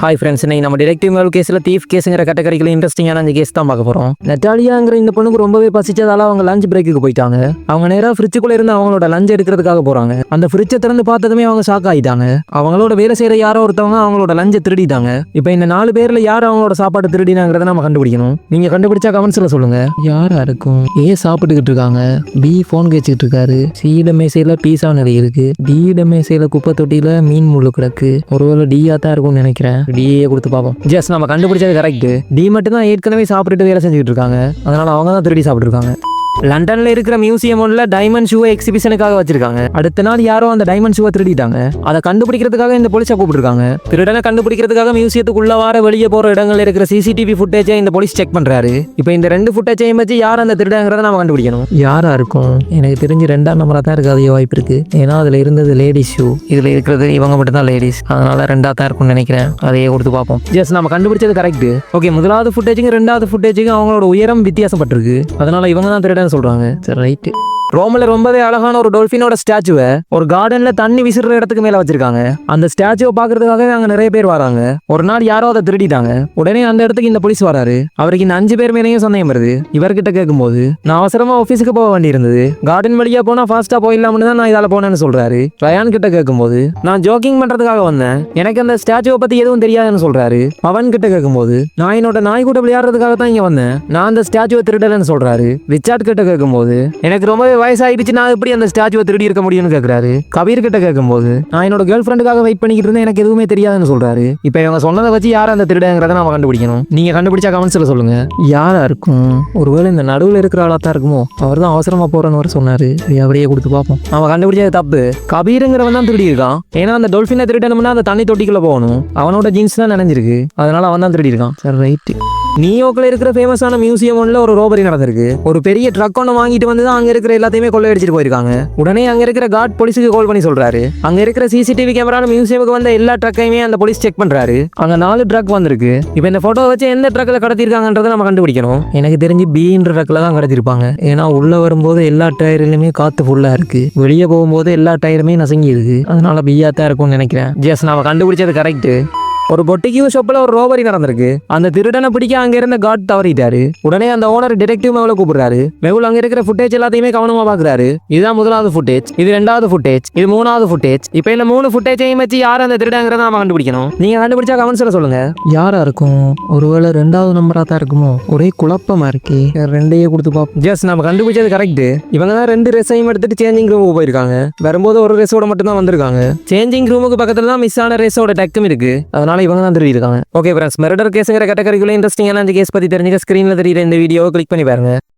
Hi friends, இன்னைக்கு நம்ம detective மேல் கேஸில் தீஃப் கேஸுங்கிற கேட்டகரியில் இன்ட்ரெஸ்டிங்கான அந்த கேஸ் தான் பார்க்க போகிறோம். நெட்டாலியாங்கிற இந்த பொண்ணுக்கு ரொம்பவே பசிச்சதால அவங்க லஞ்ச் பிரேக்குக்கு போயிட்டாங்க. அவங்க நேராக ஃப்ரிட்ஜுக்குள்ளே இருந்து அவங்களோட லஞ்ச் எடுக்கிறதுக்காக போகிறாங்க. அந்த ஃப்ரிட்ஜை திறந்து பார்த்ததுமே அவங்க ஷாக் ஆகிட்டாங்க. அவங்களோட வேலை செய்கிற யாரோ ஒருத்தவங்க அவங்களோட லஞ்சை திருடிட்டாங்க. இப்போ இந்த 4 பேரில் யார் அவங்களோட சாப்பாடு திருடினாங்கிறத நம்ம கண்டுபிடிக்கணும். நீங்கள் கண்டுபிடிச்சா கமெண்ட்ஸில் சொல்லுங்க. யாரா இருக்கும்? ஏ சாப்பிட்டுக்கிட்டு இருக்காங்க, பி ஃபோன் கேச்சுக்கிட்டு இருக்காரு, சியில மேசையில் பீஸா நிறைய இருக்கு, டியில மேசையில் குப்பை தொட்டியில் மீன் முள்ளு கிடக்கு. ஒருவேளை டியா தான் இருக்கும்னு நினைக்கிறேன். டிஏ கொடுத்து பார்ப்போம். ஜஸ்ட் நம்ம கண்டுபிடிச்சது கரெக்ட். டி மட்டும் தான் ஏற்கனவே சாப்பிட்டுட்டு வேலை செஞ்சுட்டு இருக்காங்க. அதனால அவங்க தான் திருடி சாப்பிட்டுருக்காங்க. லண்டன்ல இருக்கிற மியூசியம் ஒன்ல டைமண்ட் ஷூவை எக்ஸிபிஷனுக்காக வச்சிருக்காங்க. அடுத்த நாள் யாரோ அந்த டைமண்ட் ஷூவை திருடிட்டாங்க. அதை கண்டுபிடிக்கிறதுக்காக இந்த போலீஸை கூப்பிட்டுருக்காங்க. திருடனை கண்டுபிடிக்கிறதுக்காக மியூசியத்துக்குள்ள வார வெளியே போற இடங்கள்ல இருக்கிற சிசிடிவி ஃபுட்டேஜை இந்த போலீஸ் செக் பண்றாரு. இப்போ இந்த 2 ஃபுட்டேஜையும் வச்சு யார் அந்த திருடங்கிறத நம்ம கண்டுபிடிக்கணும். யாரா இருக்கும்? எனக்கு தெரிஞ்சு 2ஆம் நம்பரா தான் இருக்க அதிக வாய்ப்பு இருக்கு. ஏன்னா அதுல இருந்தது லேடிஸ் ஷூ, இதுல இருக்கிறது இவங்க மட்டும் தான் லேடிஸ். அதனால 2ஆ தான் இருக்கும்னு நினைக்கிறேன். அதையே கொடுத்து பார்ப்போம். ஜஸ்ட் நம்ம கண்டுபிடிச்சது கரெக்ட். ஓகே, முதலாவது ஃபுட்டேஜுக்கு 2ஆவது ஃபுட்டேஜுக்கு அவங்களோட உயரம் வித்தியாசப்பட்டிருக்கு. அதனால இவங்க தான் திருடன் சொல்றாங்க. சரி, ரைட். ரோம்ல ரொம்பவே அழகான ஒரு டொல்பினோட ஸ்டாச்சுவை ஒரு கார்டன்ல தண்ணி விசிற இடத்துக்கு மேல வச்சிருக்காங்க. அந்த ஸ்டாச்சுவை பாக்குறதுக்காக அங்க நிறைய பேர் வராங்க. ஒரு நாள் யாரோ அதை திருடிட்டாங்க. உடனே அந்த இடத்துக்கு இந்த போலீஸ் வராரு. அவருக்கு இந்த 5 பேர் மேலேயும் சந்தேகம் வருது. இவர்கிட்ட கேட்கும்போது, நான் அவசரமா ஆபீஸுக்கு போக வேண்டி இருந்தது, கார்டன் வழியா போனா ஃபாஸ்டா போயிடலாம்னு தான் நான் இதால போனேன்னு சொல்றாரு. ரயான் கிட்ட கேட்கும்போது, நான் ஜோக்கிங் பண்றதுக்காக வந்தேன், எனக்கு அந்த ஸ்டாச்சுவை பத்தி எதுவும் தெரியாதுன்னு சொல்றாரு. அவன் கிட்ட கேட்கும்போது, நான் என்னோட நாய் கூட விளையாடுறதுக்காக தான் இங்க வந்தேன், நான் அந்த ஸ்டாச்சுவை திருடலன்னு சொல்றாரு. ரிச்சார்ட் கிட்ட கேட்கும்போது, எனக்கு ரொம்பவே வயசாயிடுச்சு, நான் எப்படி அந்த ஸ்டாச்சுவை திருடி இருக்க முடியும்னு கேட்கிறாரு. கபீர் கிட்ட கேட்கும்போது, நான் என்னோட கேர்ள் ஃப்ரெண்டுக்காக வெயிட் பண்ணிக்கிட்டு இருந்தேன், எனக்கு எதுவுமே தெரியாதுன்னு சொல்றாரு. இப்போ இவங்க சொன்னதை வச்சு யார் அந்த திருடங்கிறத நம்ம கண்டுபிடிக்கணும். நீங்க கண்டுபிடிச்சா கமெண்ட்ஸ்ல சொல்லுங்க. யாரா இருக்கும்? ஒருவேளை இந்த நடுவில் இருக்கிற ஆளா தான் இருக்குமோ? அவர் தான் அவசரமா போறன்னு சொன்னாரு. அப்படியே கொடுத்து பார்ப்போம். அவன் கண்டுபிடிச்சது தப்பு. கபீருங்கிறவன் தான் திருடி இருக்கான். ஏன்னா அந்த டொல்பினை திருடணும்னா அந்த தண்ணி தொட்டிக்குள்ள போகணும். அவனோட ஜீன்ஸ் தான் நினைஞ்சிருக்கு. அதனால அவன் தான் திருடி இருக்கான். சரி, ரைட். நியூயார்க்ல இருக்கிற ஃபேமஸான மியூசியம் ஒன்ல ஒரு ரோபரி நடந்திருக்கு. ஒரு பெரிய ட்ரக் ஒன்று வாங்கிட்டு வந்து தான் அங்க இருக்கிற எல்லாத்தையுமே கொள்ளையடிச்சிட்டு போயிருக்காங்க. உடனே அங்க இருக்கிற கார்ட் போலீஸுக்கு கால் பண்ணி சொல்றாரு. அங்க இருக்கிற சிசிடிவி கேமரால மியூசியமுக்கு வந்த எல்லா ட்ரக்கையுமே அந்த போலீஸ் செக் பண்றாரு. அங்க 4 ட்ரக் வந்திருக்கு. இப்போ இந்த போட்டோ வச்சு எந்த ட்ரக்ல கடத்திருக்காங்கன்றதை நம்ம கண்டுபிடிக்கணும். எனக்கு தெரிஞ்சு பீன்ற ட்ரக்ல தான் கடத்திருப்பாங்க. ஏன்னா உள்ள வரும்போது எல்லா டயர்லயுமே காத்து ஃபுல்லா இருக்கு, வெளியே போகும்போது எல்லா டயருமே நசுங்கி இருக்கு. அதனால பியா தான் இருக்கும்னு நினைக்கிறேன். ஜஸ்ட் நம்ம கண்டுபிடிச்சது கரெக்ட். ஒரு பொட்டிக்கு ஷாப்ல ஒரு ரோபரி நடந்திருக்கு. அந்த திருடனை பிடிக்க அங்க இருந்த கார்ட் தவறிட்டாரு. உடனே அந்த ஓனர் டிடெக்டிவ் மேவுல கூப்பிடுறாரு. மேவுல அங்க இருக்கிற ஃபுட்டேஜ் எல்லாத்தையுமே கவனமா பாக்குறாரு. இதுதான் முதலாவது ஃபுட்டேஜ், இது 2ஆவது ஃபுட்டேஜ், இது 3ஆவது ஃபுட்டேஜ். இப்போ இந்த 3 ஃபுட்டேஜையும் வச்சு யார் அந்த திருடங்கிறத நாம கண்டுபிடிக்கணும். நீங்க கண்டுபிடிச்சா கமெண்ட்ஸ்ல சொல்லுங்க. யாரா இருக்கும்? ஒருவேளை 2ஆவது நம்பரா தான் இருக்குமோ? ஒரே குழப்பமா இருக்கு. 2ஐயே கொடுத்து பார்ப்போம். ஜஸ்ட் நம்ம கண்டுபிடிச்சது கரெக்ட். இவங்க தான் 2 ட்ரெஸ்ஸையும் எடுத்துட்டு சேஞ்சிங் ரூமுக்கு போயிருக்காங்க. வரும்போது ஒரு ட்ரெஸ்ஸோட மட்டும் தான் வந்திருக்காங்க. சேஞ்சிங் ரூமுக்கு பக்கத்துல தான் மிஸ் ஆன ட்ரெஸ்ஸோட டக்கும் இருக்கு. அதனால இவங்க தான் திருடி இருக்காங்க. ஓகே ஃப்ரெண்ட்ஸ், மர்டர் கேஸ்ங்கிற கேட்டகரிக்குள்ள இன்ட்ரெஸ்டிங்கான அந்த கேஸ் பத்தி தெரிஞ்சுக்க ஸ்கிரீன்ல தெரியுற இந்த வீடியோவை கிளிக் பண்ணி பாருங்க.